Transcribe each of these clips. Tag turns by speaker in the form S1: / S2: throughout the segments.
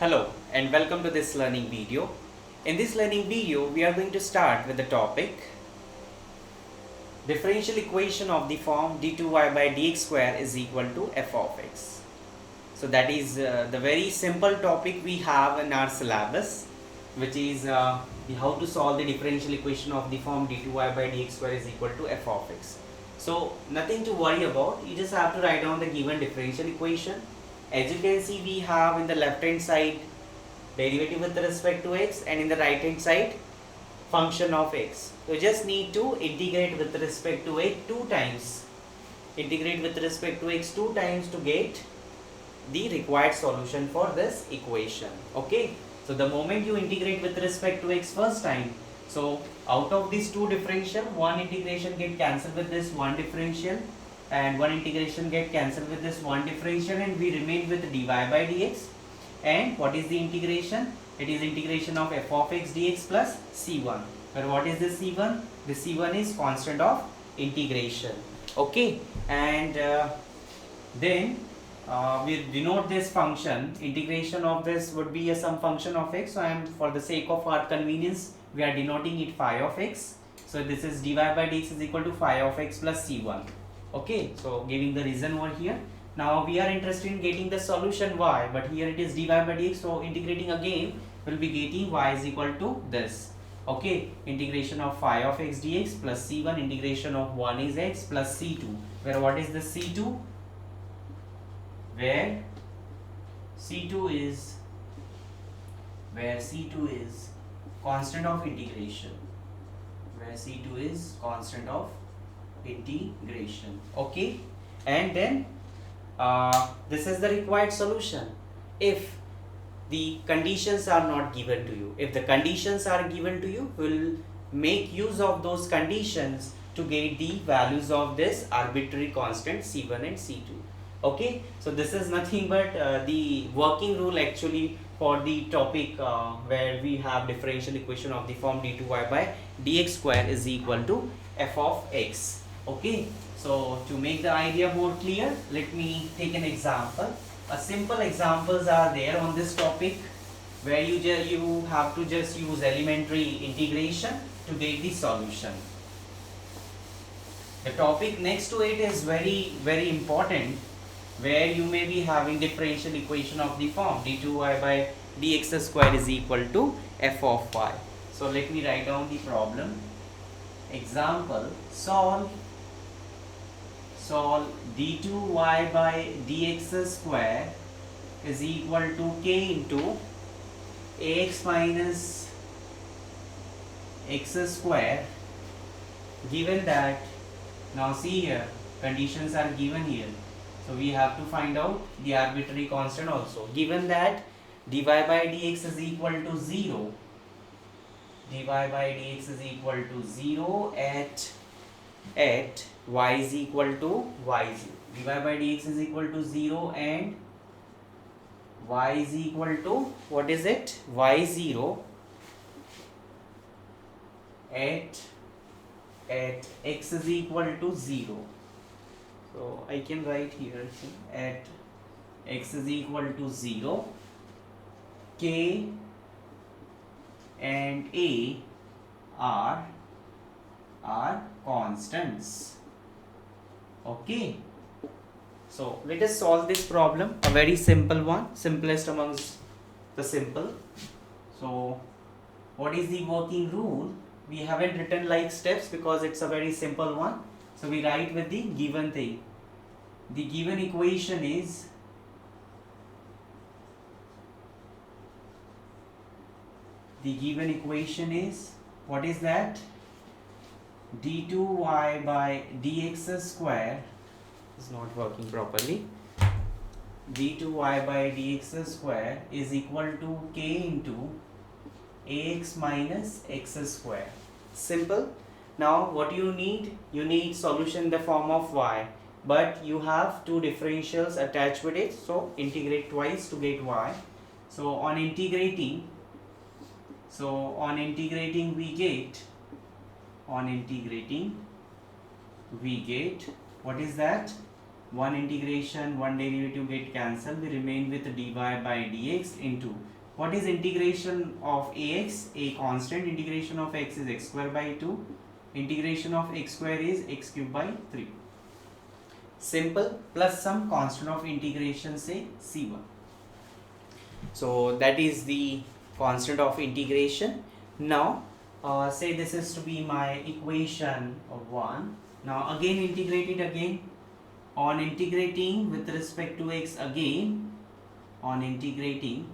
S1: Hello and welcome to this learning video. In this learning video, we are going to start with the topic differential equation of the form d2y by dx square is equal to f of x. So that is the very simple topic we have in our syllabus, which is how to solve the differential equation of the form d2y by dx square is equal to f of x. So nothing to worry about, you just have to write down the given differential equation. As you can see, we have in the left hand side derivative with respect to x and in the right hand side function of x. You just need to integrate with respect to x two times. Integrate with respect to x two times to get the required solution for this equation. Okay. So the moment you integrate with respect to x first time, so out of these two differential, one integration get cancelled with this one differential and one integration get cancelled with this one differential, and we remain with dy by dx. And what is the integration? It is integration of f of x dx plus c1. But what is this c1? The c1 is constant of integration. Okay. And then we denote this function. Integration of this would be some function of x. So I am, for the sake of our convenience, we are denoting it phi of x. So this is dy by dx is equal to phi of x plus c1. Okay. So giving the reason over here. Now we are interested in getting the solution y, but here it is dy by dx, so integrating again will be getting y is equal to this. Okay, integration of phi of x dx plus c1, integration of 1 is x plus c2, where what is the c2? Where c2 is constant of integration. Where c2 is constant of integration. Okay, and then this is the required solution. If the conditions are not given to you, if the conditions are given to you, we'll make use of those conditions to get the values of this arbitrary constant c1 and c2. Okay, so this is nothing but the working rule actually for the topic where we have differential equation of the form d2y by dx square is equal to f of x. Okay, so to make the idea more clear, let me take an example. Simple examples are there on this topic where you have to just use elementary integration to get the solution. The topic next to it is very important, where you may be having differential equation of the form d2y by dx square is equal to f of y. So let me write down the problem. Example, solve d2y by dx square is equal to k into ax minus x square, given that, now see here, conditions are given here, so we have to find out the arbitrary constant also. Given that dy by dx is equal to 0, dy by dx is equal to 0 at y is equal to y0. dy by dx is equal to 0 and y is equal to, what is it? y0 at x is equal to 0. So I can write here at x is equal to 0, k and a are constants. Okay, so let us solve this problem, a very simple one, simplest amongst the simple. So what is the working rule? We haven't written like steps because it's a very simple one, so we write with the given thing. The given equation is what is that? d2y by dx square is not working properly. d2y by dx square is equal to k into ax minus x square. Simple. Now what you need? You need solution in the form of y, but you have two differentials attached with it, so integrate twice to get y. So on integrating we get what is that? one integration, one derivative get cancelled, we remain with dy by dx into, what is integration of ax? A constant. Integration of x is x square by 2. Integration of x square is x cube by 3. Simple, plus some constant of integration, say c1. So that is the constant of integration. Now say this is to be my equation of 1. Now again integrate it again. On integrating with respect to x again, on integrating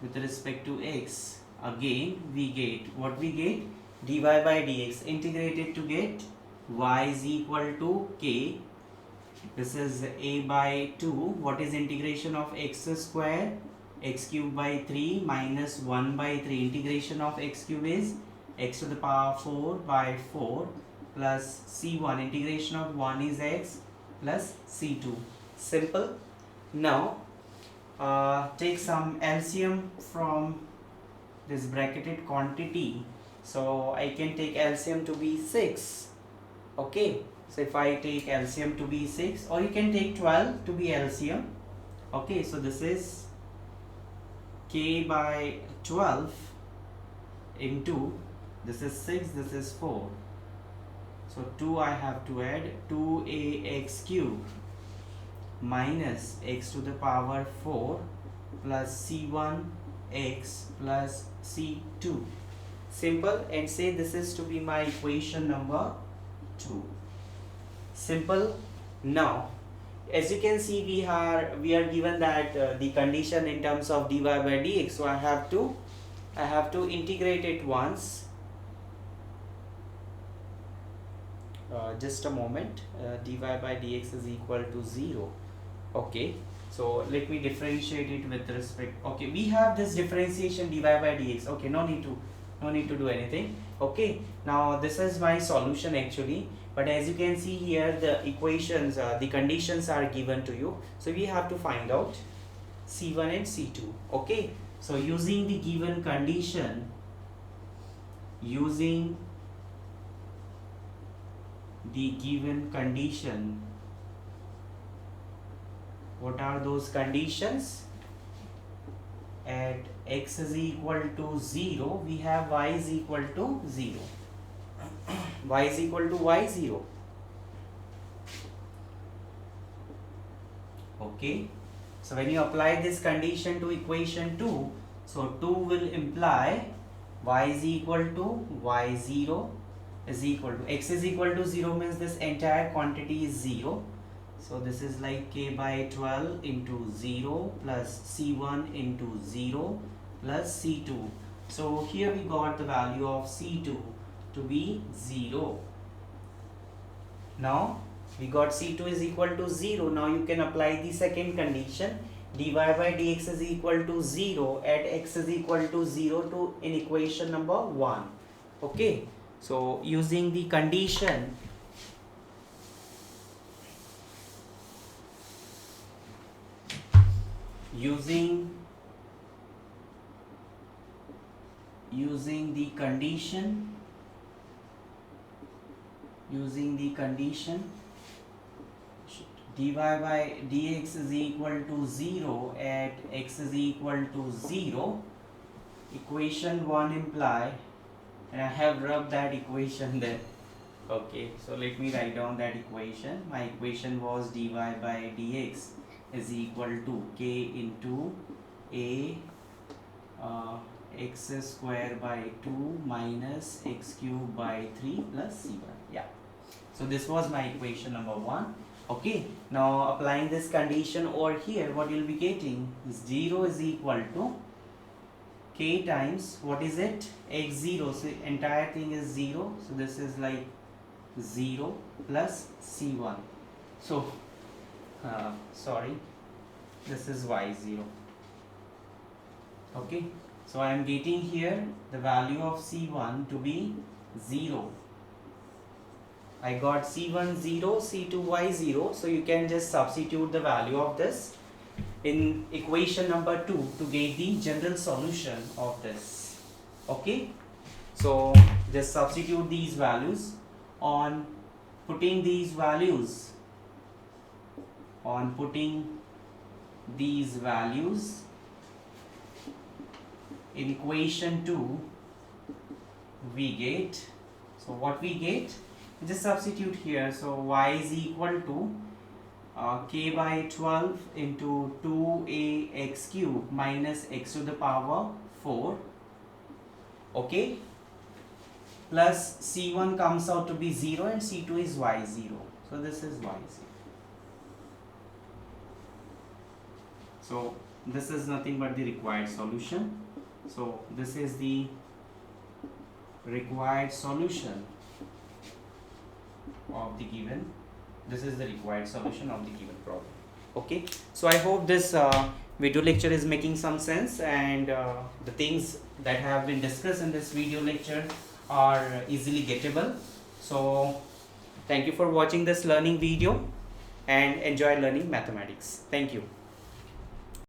S1: with respect to x again, we get, what we get? Dy by dx integrated to get y is equal to k. This is a by 2. What is integration of x square? X cube by 3 minus 1 by 3. Integration of x cube is x to the power 4 by 4 plus c1. Integration of 1 is x plus c2. Simple. Now take some LCM from this bracketed quantity. So I can take LCM to be 6. Okay. So if I take LCM to be 6, or you can take 12 to be LCM. Okay. So this is k by 12 into, this is 6, this is 4. So 2 I have to add, 2ax cube minus x to the power 4 plus c1 x plus c2. Simple, and say this is to be my equation number 2. Simple. Now as you can see, we are given that the condition in terms of dy by dx, so I have to integrate it once. Just a moment. Dy by dx is equal to 0. Okay, so let me differentiate it with respect. Okay, we have this differentiation dy by dx. Okay, no need to do anything. Okay, now this is my solution actually, but as you can see here, the equations, the conditions are given to you, so we have to find out c1 and c2. Okay, so using the given condition, what are those conditions? At x is equal to 0, we have y is equal to 0. Y is equal to y0. Okay, so when you apply this condition to equation 2, so 2 will imply y is equal to y0 is equal to, x is equal to 0 means this entire quantity is 0. So this is like k by 12 into 0 plus c1 into 0 plus c2. So here we got the value of c2 to be 0. Now we got c2 is equal to 0. Now you can apply the second condition, dy by dx is equal to 0 at x is equal to 0 to in equation number 1. Okay, so using the condition, using the condition dy by dx is equal to 0 at x is equal to 0, equation 1 imply, and I have rubbed that equation there. Okay, so let me write down that equation. My equation was dy by dx is equal to k into a x square by 2 minus x cube by 3 plus c1. Yeah, so this was my equation number 1. Okay, now applying this condition over here, what you'll be getting is 0 is equal to k times, what is it, x0, so entire thing is 0, so this is like 0 plus c1. So sorry, this is y0. Okay, so I am getting here the value of c1 to be 0. I got c1 0, c2 y0, so you can just substitute the value of this in equation number 2 to get the general solution of this. Okay, so just substitute these values. On putting these values on putting these values in equation 2, we get, so what we get, just substitute here. So y is equal to k by 12 into 2ax cube minus x to the power 4, okay, plus c1 comes out to be 0 and c2 is y0. So this is y0. So this is nothing but the required solution. So this is the required solution of the given, this is the required solution of the given problem. Okay, so I hope this video lecture is making some sense, and the things that have been discussed in this video lecture are easily gettable. So thank you for watching this learning video and enjoy learning mathematics. Thank you.